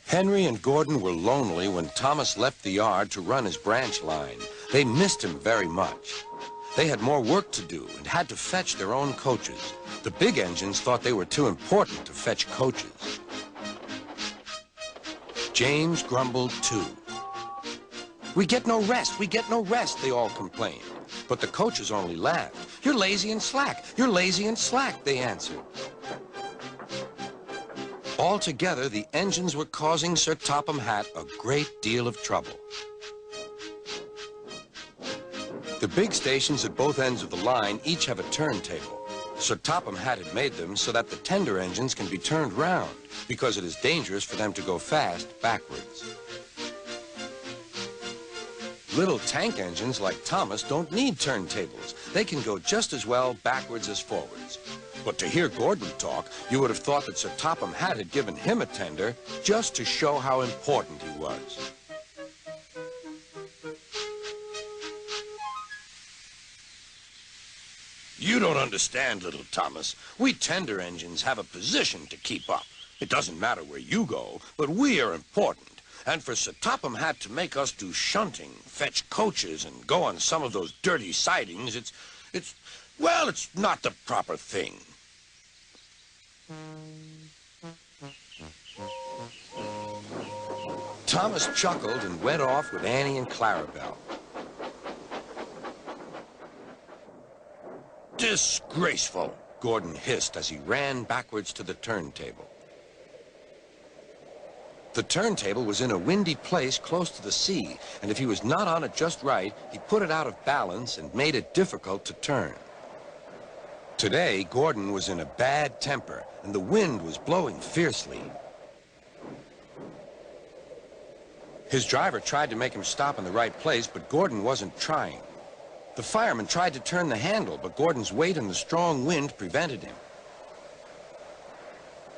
Henry and Gordon were lonely when Thomas left the yard to run his branch line. They missed him very much. They had more work to do and had to fetch their own coaches. The big engines thought they were too important to fetch coaches. James grumbled too. "We get no rest, we get no rest," they all complained. But the coaches only laughed. "You're lazy and slack, you're lazy and slack," they answered. Altogether, the engines were causing Sir Topham Hatt a great deal of trouble. The big stations at both ends of the line each have a turntable. Sir Topham Hatt had made them so that the tender engines can be turned round, because it is dangerous for them to go fast backwards. Little tank engines like Thomas don't need turntables. They can go just as well backwards as forwards. But to hear Gordon talk, you would have thought that Sir Topham Hatt had given him a tender just to show how important he was. "You don't understand, little Thomas. We tender engines have a position to keep up. It doesn't matter where you go, but we are important. And for Sir Topham Hatt to make us do shunting, fetch coaches, and go on some of those dirty sidings, it's not the proper thing." Thomas chuckled and went off with Annie and Clarabelle. "Disgraceful," Gordon hissed as he ran backwards to the turntable. The turntable was in a windy place close to the sea, and if he was not on it just right, he put it out of balance and made it difficult to turn. Today, Gordon was in a bad temper, and the wind was blowing fiercely. His driver tried to make him stop in the right place, but Gordon wasn't trying. The fireman tried to turn the handle, but Gordon's weight and the strong wind prevented him.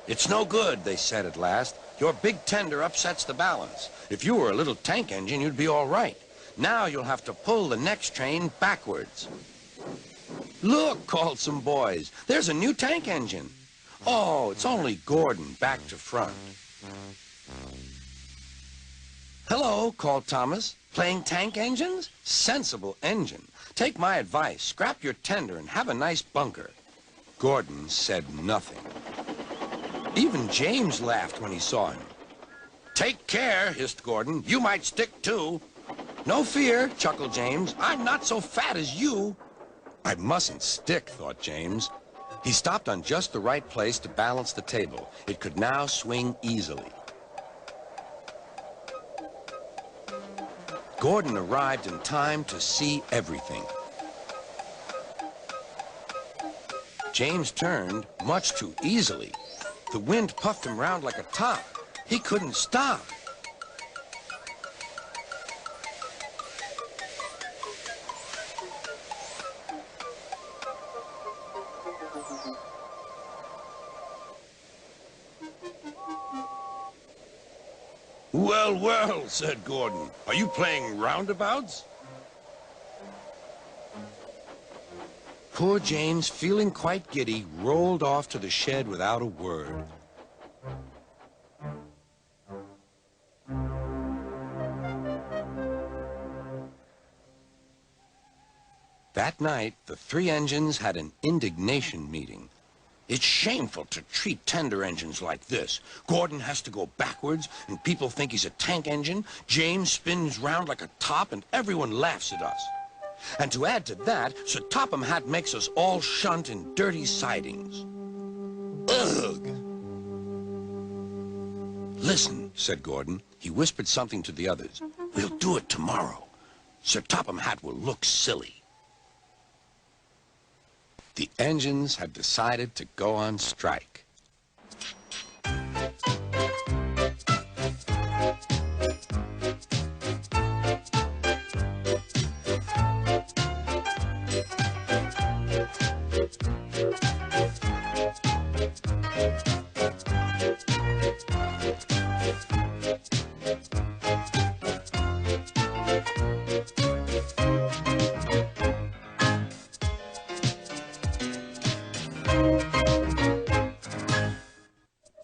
"It's no good," they said at last. "Your big tender upsets the balance. If you were a little tank engine, you'd be all right. Now you'll have to pull the next train backwards." "Look," called some boys. "There's a new tank engine." "Oh, it's only Gordon back to front." "Hello," called Thomas. "Playing tank engines? Sensible engine. Take my advice. Scrap your tender and have a nice bunker." Gordon said nothing. Even James laughed when he saw him. "Take care," hissed Gordon. "You might stick too." "No fear," chuckled James. "I'm not so fat as you." "I mustn't stick," thought James. He stopped on just the right place to balance the table. It could now swing easily. Gordon arrived in time to see everything. James turned much too easily. The wind puffed him round like a top. He couldn't stop. "Well, well," said Gordon. "Are you playing roundabouts?" Poor James, feeling quite giddy, rolled off to the shed without a word. That night, the three engines had an indignation meeting. "It's shameful to treat tender engines like this. Gordon has to go backwards, and people think he's a tank engine. James spins round like a top, and everyone laughs at us. And to add to that, Sir Topham Hatt makes us all shunt in dirty sidings. Ugh!" "Listen," said Gordon. He whispered something to the others. "We'll do it tomorrow. Sir Topham Hatt will look silly." The engines had decided to go on strike.